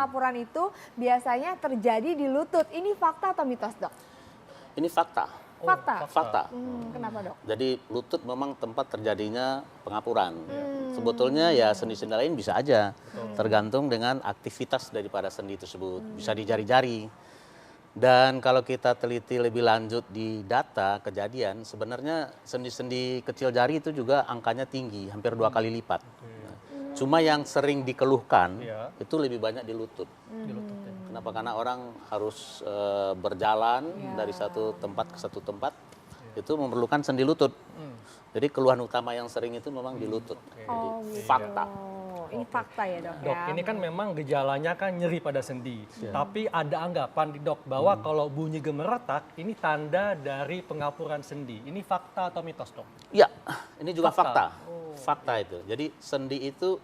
pengapuran itu biasanya terjadi di lutut. Ini fakta atau mitos, Dok? Ini fakta. Fakta. Fakta. Kenapa, Dok? Jadi lutut memang tempat terjadinya pengapuran. Sebetulnya ya sendi-sendi lain bisa aja, tergantung dengan aktivitas daripada sendi tersebut. Bisa di jari-jari. Dan kalau kita teliti lebih lanjut di data kejadian, sebenarnya sendi-sendi kecil jari itu juga angkanya tinggi, hampir 2 kali lipat. Cuma yang sering dikeluhkan itu lebih banyak di lutut. Kenapa? Karena orang harus berjalan dari satu tempat ke satu tempat, itu memerlukan sendi lutut. Jadi keluhan utama yang sering itu memang di lutut. Jadi fakta. Ini fakta ya, Dok, Dok, ya? ini kan memang gejalanya kan nyeri pada sendi. Tapi ada anggapan di Dok bahwa kalau bunyi gemeretak ini tanda dari pengapuran sendi. Ini fakta atau mitos, Dok? Ya, ini juga Fakta. fakta. Fakta itu. Jadi sendi itu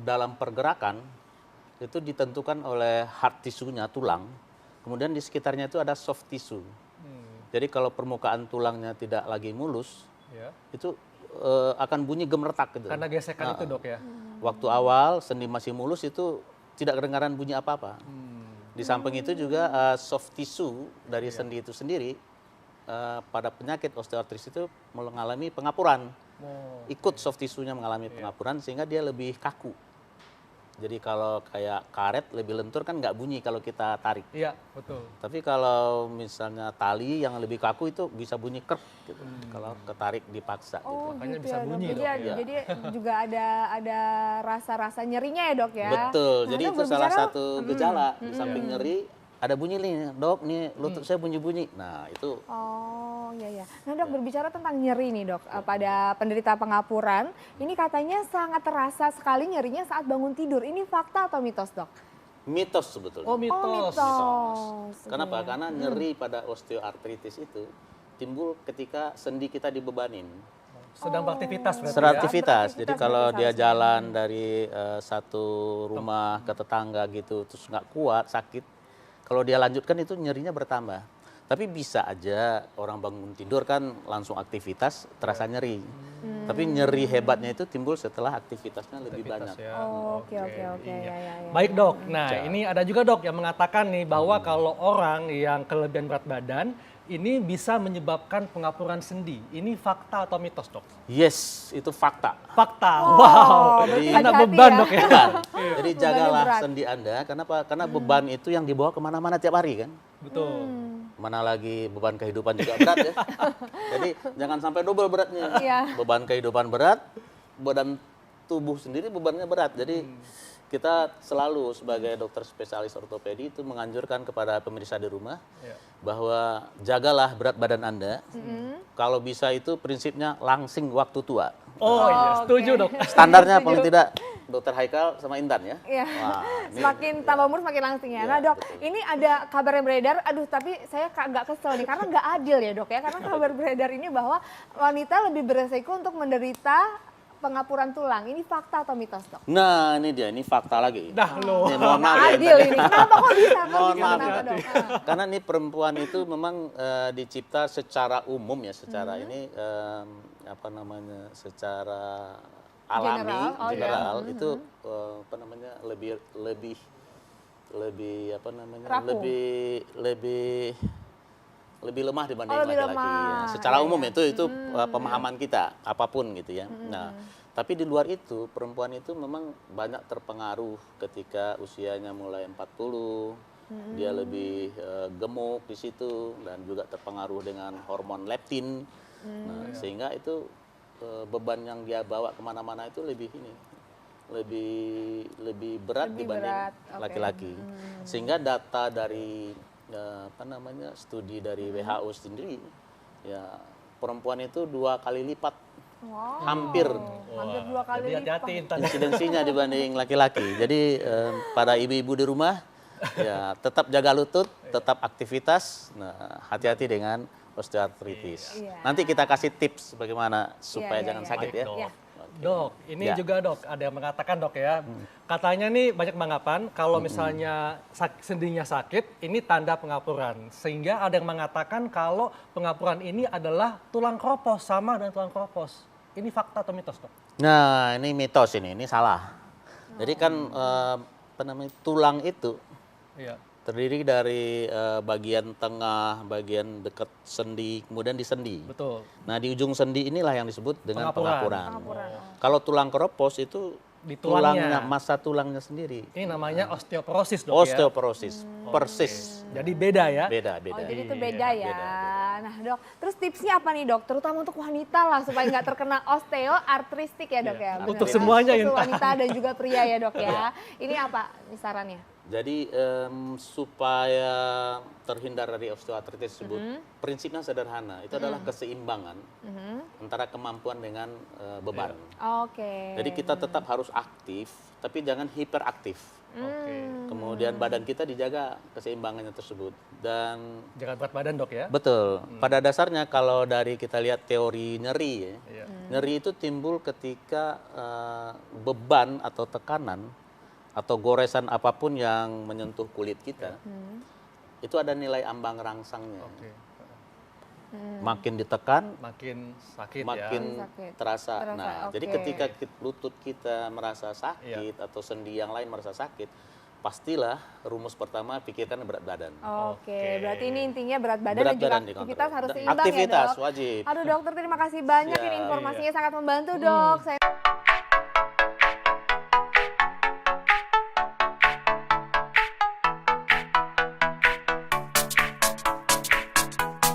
dalam pergerakan itu ditentukan oleh hard tissue-nya, tulang. Kemudian di sekitarnya itu ada soft tissue. Jadi kalau permukaan tulangnya tidak lagi mulus, itu akan bunyi gemeretak gitu. Karena gesekan itu, Dok, ya? Waktu awal sendi masih mulus itu tidak kedengaran bunyi apa-apa. Di samping itu juga soft tissue dari sendi itu sendiri pada penyakit osteoartritis itu mengalami pengapuran. Ikut soft tissue-nya mengalami pengapuran sehingga dia lebih kaku. Jadi kalau kayak karet lebih lentur kan nggak bunyi kalau kita tarik. Iya, betul. Tapi kalau misalnya tali yang lebih kaku itu bisa bunyi kerp gitu. Kalau ketarik dipaksa gitu. Makanya gitu bisa ya, Dok. bunyi, Jadi, Dok. jadi juga ada rasa-rasa nyerinya ya, Dok, ya? Betul. Nah, Jadi Dok, itu salah berbicara- satu gejala. Di samping nyeri ada bunyi nih, Dok, nih lutut saya bunyi-bunyi. Nah, itu Oh, iya. Nah, Dok, berbicara tentang nyeri nih, Dok, pada penderita pengapuran, ini katanya sangat terasa sekali nyerinya saat bangun tidur. Ini fakta atau mitos, Dok? mitos sebetulnya. Oh, mitos. Oh, mitos. Kenapa? Karena nyeri pada osteoartritis itu timbul ketika sendi kita dibebanin. Sedang beraktivitas berarti ya? Beraktivitas. Jadi Beraktivitas kalau berarti dia seharusnya. jalan dari satu rumah ke tetangga gitu, terus nggak kuat, sakit, kalau dia lanjutkan itu nyerinya bertambah. Tapi bisa aja orang bangun tidur kan langsung aktivitas, terasa nyeri. Tapi nyeri hebatnya itu timbul setelah aktivitasnya lebih banyak. Ya. Oh, oke. Ya. Baik, Dok. Nah, ini ada juga, Dok, yang mengatakan nih bahwa kalau orang yang kelebihan berat badan ini bisa menyebabkan pengapuran sendi. Ini fakta atau mitos, Dok? Yes, itu fakta. Fakta. Oh, Wow. berarti Karena hati-hati beban, ya. Dok, ya. Beban. Jadi Bebannya jagalah berat. sendi Anda. Kenapa? Karena beban itu yang dibawa kemana-mana tiap hari kan. Betul. Mana lagi beban kehidupan juga berat ya. Jadi jangan sampai double beratnya. Iya. Beban kehidupan berat, badan tubuh sendiri bebannya berat. Jadi kita selalu sebagai dokter spesialis ortopedi itu menganjurkan kepada pemirsa di rumah bahwa jagalah berat badan Anda. Kalau bisa itu prinsipnya langsing waktu tua. Oh, iya, setuju, Dok. Standarnya paling tidak Dokter Haikal sama Intan ya. Iya. Wah, ini- Semakin tambah umur semakin langsing ya. Iya, Nah, Dok, betul. ini ada kabar yang beredar. Aduh, tapi saya agak kesel nih karena nggak adil ya, Dok, ya. Karena kabar beredar ini bahwa wanita lebih beresiko untuk menderita pengapuran tulang. Ini fakta atau mitos, Dok? Nah, ini dia, ini fakta lagi. Dah lo. Nih, mohon maaf Nggak ya, adil Intan. ini. Kenapa kok bisa? Mohon maaf Kenapa, ya. Dok? Karena ini perempuan itu memang dicipta secara umum ya, secara ini apa namanya, secara alami, General, oh, general itu apa namanya lebih apa namanya, Rapuh. lebih lemah dibanding Oh, lebih laki-laki. lemah. Ya. Secara Iya, umum iya. itu pemahaman kita apapun gitu ya. Nah, tapi di luar itu perempuan itu memang banyak terpengaruh ketika usianya mulai 40, dia lebih gemuk di situ dan juga terpengaruh dengan hormon leptin. Nah, sehingga itu beban yang dia bawa kemana-mana itu lebih berat Lebih dibanding berat, oke. laki-laki. Sehingga data dari apa namanya, studi dari WHO sendiri ya, perempuan itu 2 kali lipat Wow. hampir Hampir 2 kali Jadi hati-hati, lipat. Intan. insidensinya dibanding laki-laki. Jadi pada ibu-ibu di rumah ya tetap jaga lutut, tetap aktivitas. Nah, hati-hati dengan osteoartritis. Iya. Nanti kita kasih tips bagaimana supaya Iya, jangan iya. sakit Baik, ya. Dok. Iya. Dok, ini Ya. juga, Dok, ada yang mengatakan, Dok, ya. Katanya nih banyak anggapan kalau misalnya sendinya sakit, ini tanda pengapuran. Sehingga ada yang mengatakan kalau pengapuran ini adalah tulang kropos, sama dengan tulang kropos. Ini fakta atau mitos, Dok? Nah, ini mitos ini salah. Jadi kan tulang itu Iya. terdiri dari bagian tengah, bagian dekat sendi, kemudian di sendi. Betul. Nah, di ujung sendi inilah yang disebut dengan Pengapuran. Pengapuran. Kalau tulang keropos itu Di tulangnya. masa tulangnya sendiri. Ini namanya osteoporosis, Dok, ya. Osteoporosis, persis. Jadi beda ya. Beda, Oh, beda. jadi itu Iya, beda ya. beda. Nah, Dok, terus tipsnya apa nih, Dok? Terutama untuk wanita lah supaya nggak terkena osteoartristik ya, Dok ya. Benar Untuk ya? semuanya, Untuk Intan. wanita dan juga pria ya, Dok ya. Ini apa nih sarannya? Jadi supaya terhindar dari osteoartritis tersebut, prinsipnya sederhana. Itu adalah keseimbangan antara kemampuan dengan beban. Oke. Jadi kita tetap harus aktif, tapi jangan hiperaktif. Oke. Kemudian badan kita dijaga keseimbangannya tersebut. Dan Jangan berat badan, Dok, ya. betul, pada dasarnya kalau dari kita lihat teori nyeri ya, Iya. nyeri itu timbul ketika beban atau tekanan atau goresan apapun yang menyentuh kulit kita, itu ada nilai ambang rangsangnya. Oke. Makin ditekan, Makin sakit ya. makin Sakit. terasa. Terasa, Nah, oke. jadi ketika lutut kita merasa sakit atau sendi yang lain merasa sakit, pastilah rumus pertama pikirkan berat badan. Oke, berarti ini intinya berat badan Berat dan juga badan aktivitas dikontrol. harus Dan seimbang aktivitas ya, Dok. wajib. Aduh, dokter terima kasih banyak, ini Siap. informasinya sangat membantu, Dok. Saya